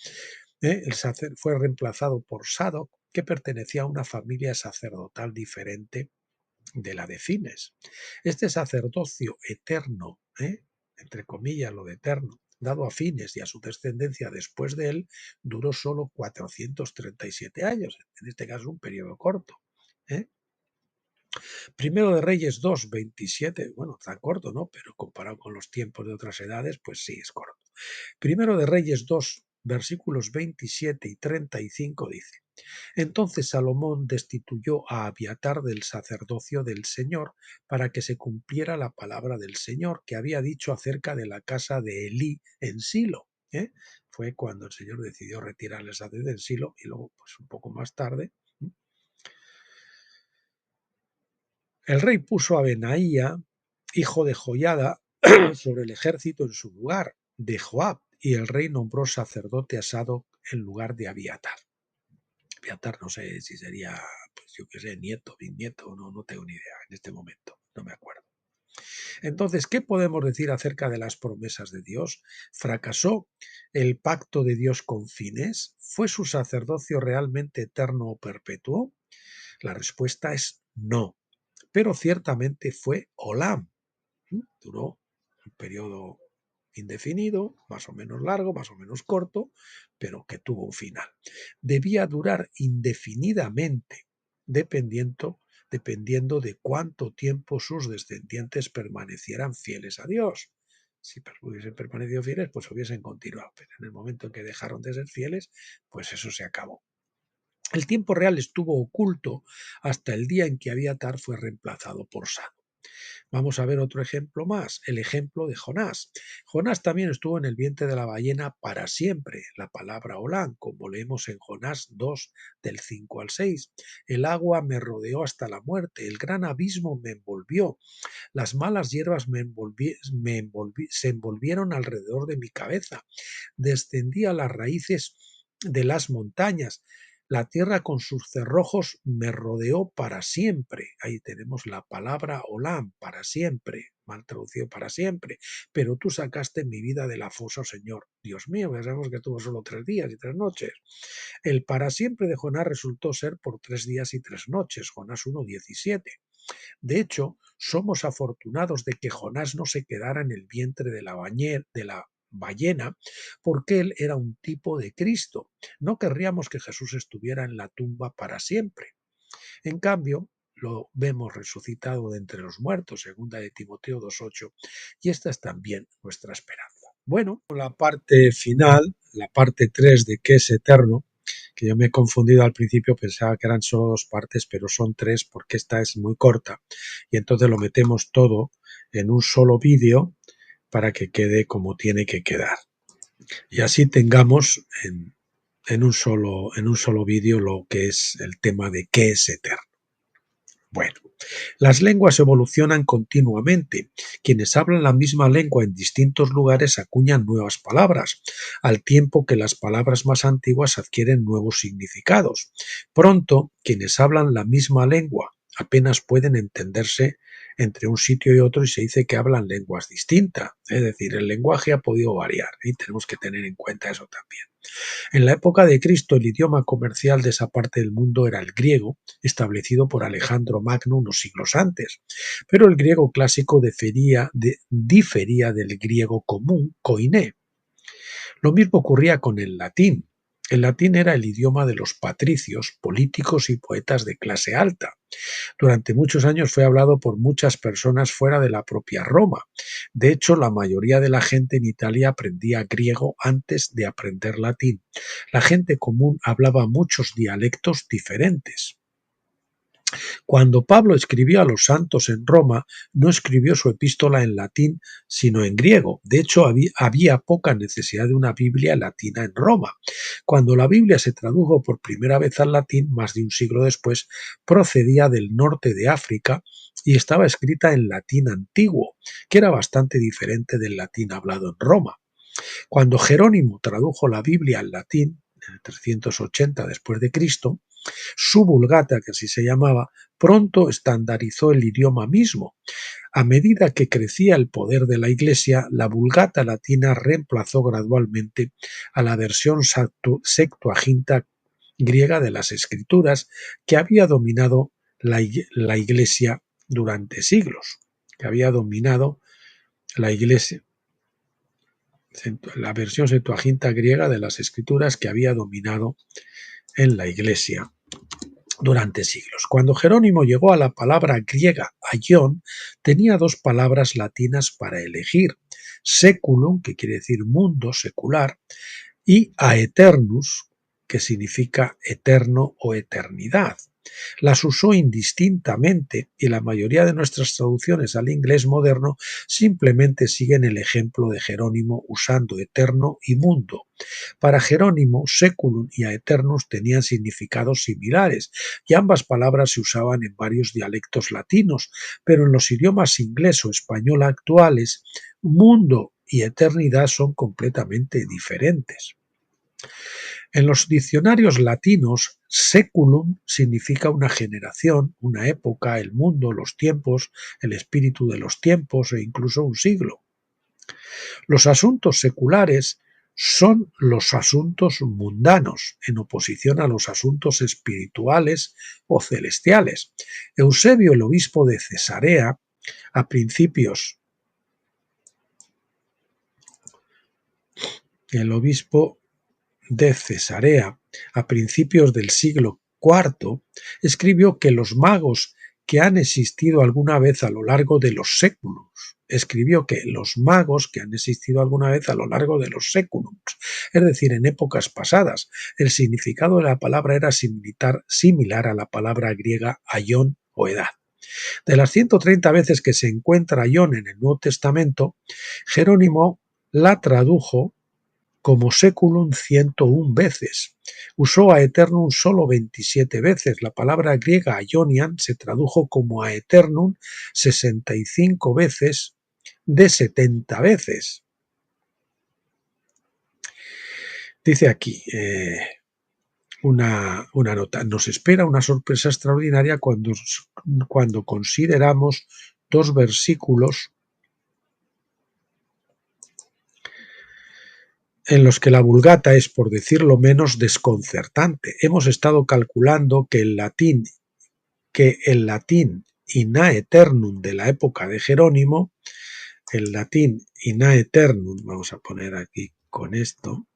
Fue reemplazado por Sadoc, que pertenecía a una familia sacerdotal diferente de la de Fines. Este sacerdocio eterno, entre comillas lo de eterno, dado a Fines y a su descendencia después de él, duró solo 437 años, en este caso un periodo corto. Primero de Reyes 2, 27, bueno, tan corto, ¿no? Pero comparado con los tiempos de otras edades, pues sí, es corto. Primero de Reyes 2, versículos 27 y 35 dice: Entonces Salomón destituyó a Abiatar del sacerdocio del Señor para que se cumpliera la palabra del Señor que había dicho acerca de la casa de Elí en Silo. Fue cuando el Señor decidió retirarle el sacerdocio en Silo y luego, pues un poco más tarde, el rey puso a Benaía, hijo de Joiada, sobre el ejército en su lugar, de Joab, y el rey nombró sacerdote a Sadoc en lugar de Abiatar. Abiatar no sé si sería, pues yo qué sé, nieto, bisnieto, no tengo ni idea en este momento, no me acuerdo. Entonces, ¿qué podemos decir acerca de las promesas de Dios? ¿Fracasó el pacto de Dios con Fines? ¿Fue su sacerdocio realmente eterno o perpetuo? La respuesta es no, pero ciertamente fue Olam. Duró un periodo indefinido, más o menos largo, más o menos corto, pero que tuvo un final. Debía durar indefinidamente, dependiendo de cuánto tiempo sus descendientes permanecieran fieles a Dios. Si hubiesen permanecido fieles, pues hubiesen continuado, pero en el momento en que dejaron de ser fieles, pues eso se acabó. El tiempo real estuvo oculto hasta el día en que Abiatar fue reemplazado por Sadoc. Vamos a ver otro ejemplo más, el ejemplo de Jonás. Jonás también estuvo en el vientre de la ballena para siempre, la palabra Olam, como leemos en Jonás 2, del 5 al 6. El agua me rodeó hasta la muerte, el gran abismo me envolvió, las malas hierbas se envolvieron alrededor de mi cabeza, descendí a las raíces de las montañas. La tierra con sus cerrojos me rodeó para siempre. Ahí tenemos la palabra Olam, para siempre, mal traducido para siempre. Pero tú sacaste mi vida de la fosa, Señor. Dios mío, ya sabemos que tuvo solo 3 días y 3 noches. El para siempre de Jonás resultó ser por 3 días y 3 noches, Jonás 1:17. De hecho, somos afortunados de que Jonás no se quedara en el vientre de la ballena, porque él era un tipo de Cristo. No querríamos que Jesús estuviera en la tumba para siempre. En cambio, lo vemos resucitado de entre los muertos, segunda de Timoteo 2:8, y esta es también nuestra esperanza. Bueno, la parte final, la parte 3 de que es eterno, que yo me he confundido al principio, pensaba que eran solo 2 partes, pero son 3 porque esta es muy corta y entonces lo metemos todo en un solo vídeo para que quede como tiene que quedar. Y así tengamos en un solo vídeo lo que es el tema de qué es eterno. Bueno, las lenguas evolucionan continuamente. Quienes hablan la misma lengua en distintos lugares acuñan nuevas palabras, al tiempo que las palabras más antiguas adquieren nuevos significados. Pronto, quienes hablan la misma lengua apenas pueden entenderse entre un sitio y otro y se dice que hablan lenguas distintas. Es decir, el lenguaje ha podido variar y tenemos que tener en cuenta eso también. En la época de Cristo, el idioma comercial de esa parte del mundo era el griego, establecido por Alejandro Magno unos siglos antes, pero el griego clásico difería del griego común, koiné. Lo mismo ocurría con el latín. El latín era el idioma de los patricios, políticos y poetas de clase alta. Durante muchos años fue hablado por muchas personas fuera de la propia Roma. De hecho, la mayoría de la gente en Italia aprendía griego antes de aprender latín. La gente común hablaba muchos dialectos diferentes. Cuando Pablo escribió a los santos en Roma, no escribió su epístola en latín, sino en griego. De hecho, había poca necesidad de una Biblia latina en Roma. Cuando la Biblia se tradujo por primera vez al latín, más de un siglo después, procedía del norte de África y estaba escrita en latín antiguo, que era bastante diferente del latín hablado en Roma. Cuando Jerónimo tradujo la Biblia al latín, en el 380 después de Cristo, su Vulgata, que así se llamaba, pronto estandarizó el idioma mismo. A medida que crecía el poder de la Iglesia, la Vulgata latina reemplazó gradualmente a la versión Septuaginta griega de las Escrituras que había dominado la Iglesia durante siglos, la versión Septuaginta griega de las Escrituras que había dominado en la Iglesia durante siglos. Cuando Jerónimo llegó a la palabra griega aion, tenía 2 palabras latinas para elegir: seculum, que quiere decir mundo, secular, y aeternus, que significa eterno o eternidad. Las usó indistintamente y la mayoría de nuestras traducciones al inglés moderno simplemente siguen el ejemplo de Jerónimo usando eterno y mundo. Para Jerónimo, seculum y aeternus tenían significados similares y ambas palabras se usaban en varios dialectos latinos, pero en los idiomas inglés o español actuales, mundo y eternidad son completamente diferentes. En los diccionarios latinos, seculum significa una generación, una época, el mundo, los tiempos, el espíritu de los tiempos e incluso un siglo. Los asuntos seculares son los asuntos mundanos, en oposición a los asuntos espirituales o celestiales. Eusebio, el obispo de Cesarea, a principios del siglo IV, escribió que los magos que han existido alguna vez a lo largo de los séculos, es decir, en épocas pasadas, el significado de la palabra era similar a la palabra griega aion o edad. De las 130 veces que se encuentra aion en el Nuevo Testamento, Jerónimo la tradujo como seculum 101 veces. Usó aeternum solo 27 veces. La palabra griega aionian se tradujo como aeternum 65 veces de 70 veces. Dice aquí una nota: nos espera una sorpresa extraordinaria cuando consideramos 2 versículos en los que la Vulgata es, por decirlo menos, desconcertante. Hemos estado calculando que el latín in aeternum de la época de Jerónimo, el latín in aeternum, vamos a poner aquí con esto,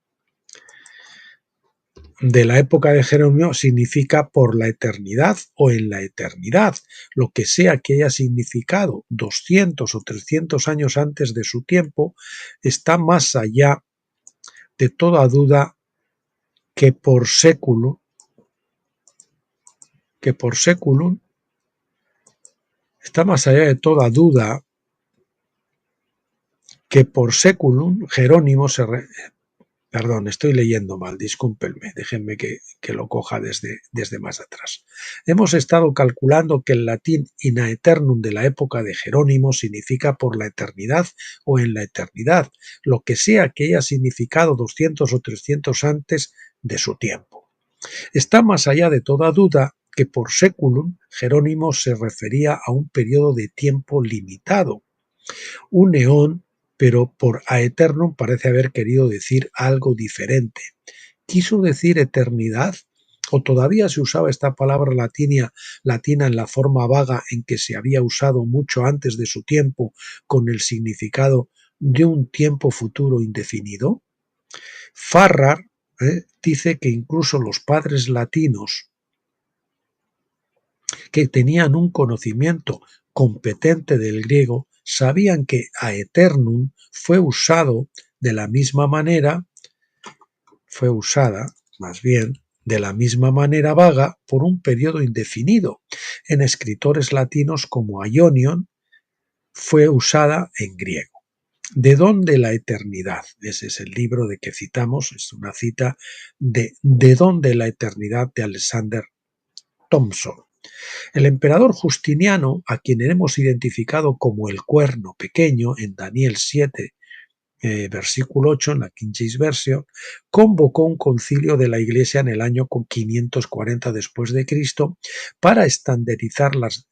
de la época de Jerónimo significa por la eternidad o en la eternidad, lo que sea que haya significado 200 o 300 años antes de su tiempo, está más allá de toda duda que por séculum está más allá de toda duda que por séculum Jerónimo Perdón, estoy leyendo mal, discúlpenme, déjenme que lo coja desde más atrás. Hemos estado calculando que el latín in aeternum de la época de Jerónimo significa por la eternidad o en la eternidad, lo que sea que haya significado 200 o 300 antes de su tiempo. Está más allá de toda duda que por séculum Jerónimo se refería a un periodo de tiempo limitado, un eón, pero por aeternum parece haber querido decir algo diferente. ¿Quiso decir eternidad? ¿O todavía se usaba esta palabra latina en la forma vaga en que se había usado mucho antes de su tiempo, con el significado de un tiempo futuro indefinido? Farrar dice que incluso los padres latinos que tenían un conocimiento competente del griego sabían que aeternum fue usada de la misma manera vaga por un periodo indefinido. En escritores latinos como Aionion fue usada en griego. ¿De dónde la eternidad? Ese es el libro de que citamos, es una cita de ¿De dónde la eternidad? De Alexander Thompson. El emperador Justiniano, a quien hemos identificado como el cuerno pequeño en Daniel 7, versículo 8, en la King James Version, convocó un concilio de la Iglesia en el año 540 después de Cristo para estandarizar las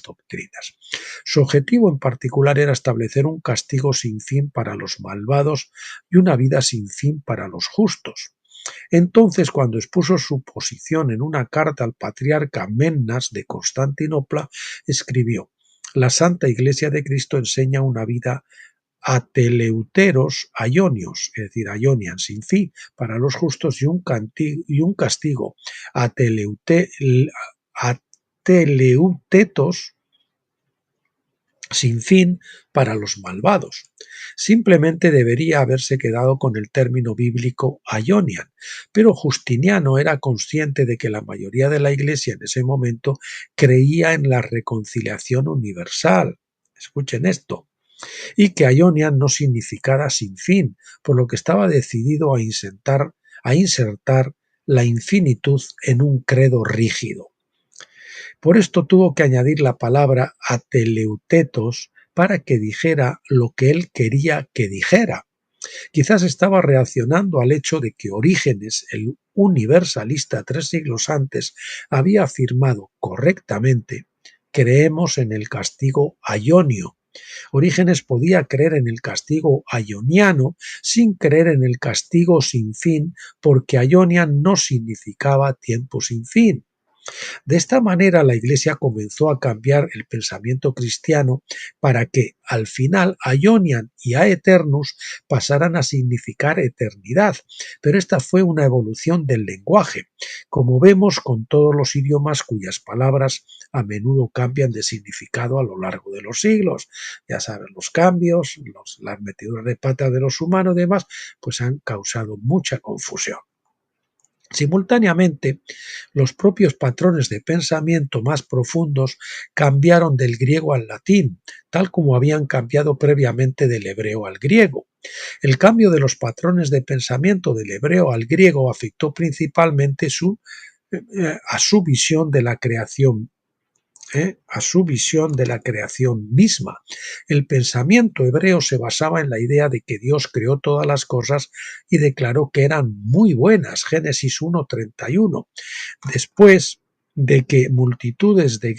doctrinas. Su objetivo en particular era establecer un castigo sin fin para los malvados y una vida sin fin para los justos. Entonces, cuando expuso su posición en una carta al patriarca Mennas de Constantinopla, escribió: «La Santa Iglesia de Cristo enseña una vida ateleuteros aionios, es decir, aionian sin fin para los justos, y un castigo ateleutetos sin fin para los malvados». Simplemente debería haberse quedado con el término bíblico aionian, pero Justiniano era consciente de que la mayoría de la Iglesia en ese momento creía en la reconciliación universal. Escuchen esto. Y que aionian no significara sin fin, por lo que estaba decidido a insertar la infinitud en un credo rígido. Por esto tuvo que añadir la palabra ateleutetos para que dijera lo que él quería que dijera. Quizás estaba reaccionando al hecho de que Orígenes, el universalista 3 siglos antes, había afirmado correctamente: creemos en el castigo aionio. Orígenes podía creer en el castigo aioniano sin creer en el castigo sin fin, porque aionian no significaba tiempo sin fin. De esta manera la Iglesia comenzó a cambiar el pensamiento cristiano para que al final aionian y aeternus pasaran a significar eternidad, pero esta fue una evolución del lenguaje, como vemos con todos los idiomas cuyas palabras a menudo cambian de significado a lo largo de los siglos. Ya saben, los cambios, las metiduras de pata de los humanos y demás, pues han causado mucha confusión. Simultáneamente, los propios patrones de pensamiento más profundos cambiaron del griego al latín, tal como habían cambiado previamente del hebreo al griego. El cambio de los patrones de pensamiento del hebreo al griego afectó principalmente a su visión de la creación misma. El pensamiento hebreo se basaba en la idea de que Dios creó todas las cosas y declaró que eran muy buenas, Génesis 1:31, después de que multitudes de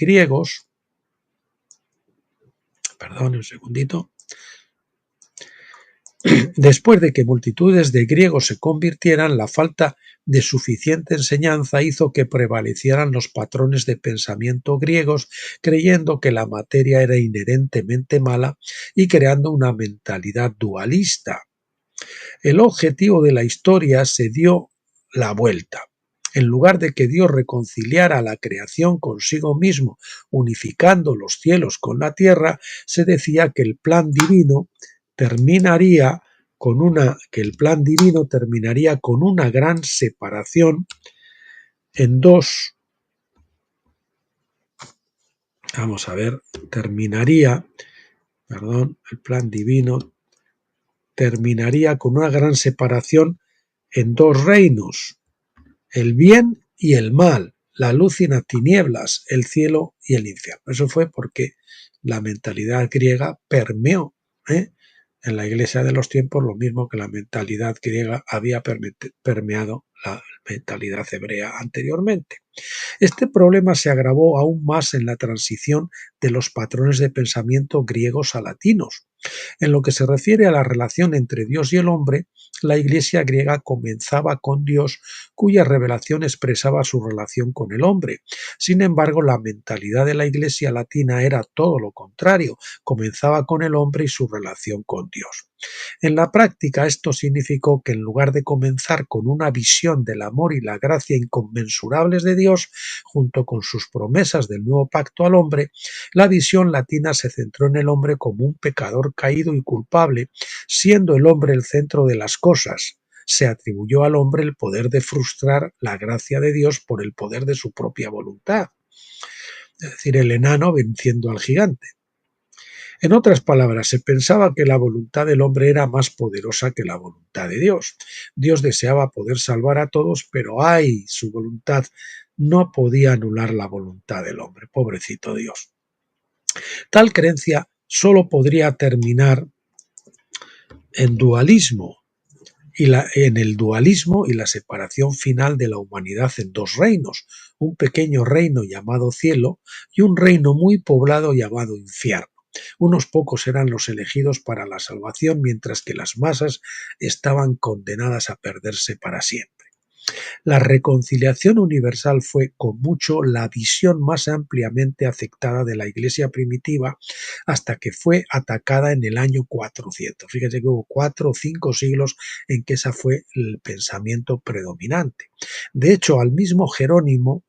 griegos, se convirtieran, la falta de suficiente enseñanza hizo que prevalecieran los patrones de pensamiento griegos, creyendo que la materia era inherentemente mala y creando una mentalidad dualista. El objetivo de la historia se dio la vuelta. En lugar de que Dios reconciliara la creación consigo mismo, unificando los cielos con la tierra, se decía que el plan divino terminaría que el plan divino terminaría con una gran separación en dos. Vamos a ver, el plan divino terminaría con una gran separación en dos reinos, el bien y el mal, la luz y las tinieblas, el cielo y el infierno. Eso fue porque la mentalidad griega permeó en la Iglesia de los tiempos, lo mismo que la mentalidad griega había permeado la mentalidad hebrea anteriormente. Este problema se agravó aún más en la transición de los patrones de pensamiento griegos a latinos. En lo que se refiere a la relación entre Dios y el hombre, la Iglesia griega comenzaba con Dios, cuya revelación expresaba su relación con el hombre. Sin embargo, la mentalidad de la Iglesia latina era todo lo contrario, comenzaba con el hombre y su relación con Dios. En la práctica, esto significó que en lugar de comenzar con una visión del amor y la gracia inconmensurables de Dios, junto con sus promesas del nuevo pacto al hombre, la visión latina se centró en el hombre como un pecador caído y culpable, siendo el hombre el centro de las cosas. Se atribuyó al hombre el poder de frustrar la gracia de Dios por el poder de su propia voluntad, es decir, el enano venciendo al gigante. En otras palabras, se pensaba que la voluntad del hombre era más poderosa que la voluntad de Dios. Dios deseaba poder salvar a todos, pero ¡ay! Su voluntad no podía anular la voluntad del hombre. Pobrecito Dios. Tal creencia solo podría terminar en el dualismo y la separación final de la humanidad en dos reinos, un pequeño reino llamado cielo y un reino muy poblado llamado infierno. Unos pocos eran los elegidos para la salvación, mientras que las masas estaban condenadas a perderse para siempre. La reconciliación universal fue, con mucho, la visión más ampliamente aceptada de la Iglesia primitiva hasta que fue atacada en el año 400. Fíjate que hubo 4 o 5 siglos en que ese fue el pensamiento predominante. De hecho, el mismo Jerónimo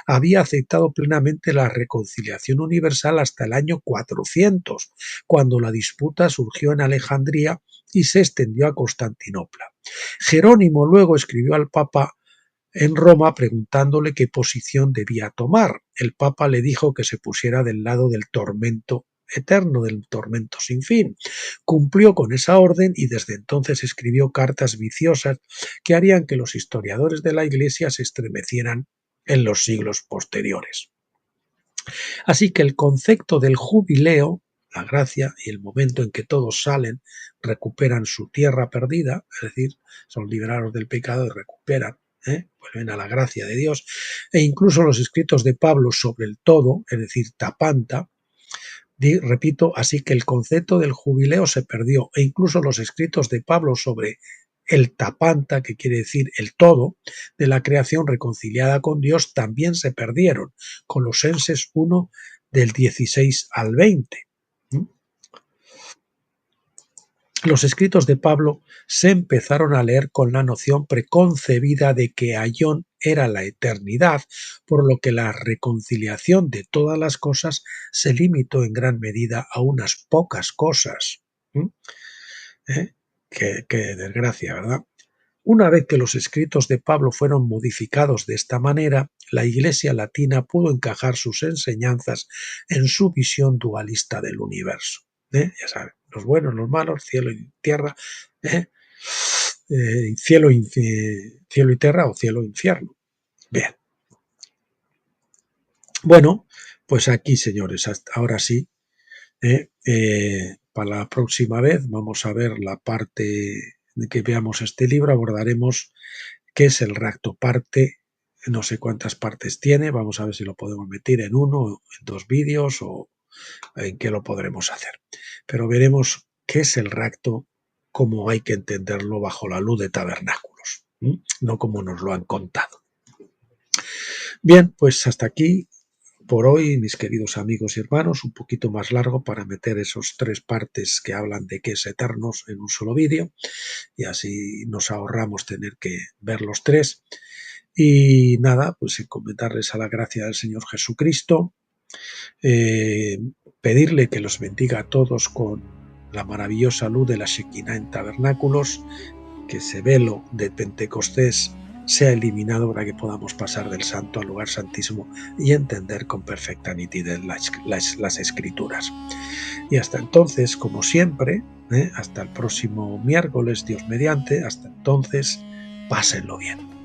había aceptado plenamente la reconciliación universal hasta el año 400, cuando la disputa surgió en Alejandría y se extendió a Constantinopla. Jerónimo luego escribió al Papa en Roma preguntándole qué posición debía tomar. El Papa le dijo que se pusiera del lado del tormento eterno, del tormento sin fin. Cumplió con esa orden y desde entonces escribió cartas viciosas que harían que los historiadores de la Iglesia se estremecieran en los siglos posteriores. Así que el concepto del jubileo, la gracia y el momento en que todos salen, recuperan su tierra perdida, es decir, son liberados del pecado y recuperan, vuelven a la gracia de Dios, e incluso los escritos de Pablo sobre el todo, es decir, tapanta, repito, así que el concepto del jubileo se perdió, e incluso los escritos de Pablo sobre el tapanta, que quiere decir el todo, de la creación reconciliada con Dios, también se perdieron. Colosenses 1, del 16 al 20. Los escritos de Pablo se empezaron a leer con la noción preconcebida de que Aión era la eternidad, por lo que la reconciliación de todas las cosas se limitó en gran medida a unas pocas cosas. Qué desgracia, ¿verdad? Una vez que los escritos de Pablo fueron modificados de esta manera, la Iglesia latina pudo encajar sus enseñanzas en su visión dualista del universo. Ya saben, los buenos, los malos, cielo y tierra, cielo y tierra o cielo e infierno. Bien. Bueno, pues aquí, señores, hasta ahora sí. Para la próxima vez vamos a ver la parte de que veamos este libro, abordaremos qué es el rapto, parte, no sé cuántas partes tiene, vamos a ver si lo podemos meter en uno, en 2 vídeos o en qué lo podremos hacer. Pero veremos qué es el rapto, cómo hay que entenderlo bajo la luz de tabernáculos, no como nos lo han contado. Bien, pues hasta aquí por hoy, mis queridos amigos y hermanos, un poquito más largo para meter esos 3 partes que hablan de qué es eternos en un solo vídeo, y así nos ahorramos tener que ver los 3. Y nada, pues encomendarles a la gracia del Señor Jesucristo, pedirle que los bendiga a todos con la maravillosa luz de la Shekinah en tabernáculos, que ese velo de Pentecostés sea eliminado para que podamos pasar del santo al lugar santísimo y entender con perfecta nitidez las escrituras. Y hasta entonces, como siempre, hasta el próximo miércoles, Dios mediante, hasta entonces, pásenlo bien.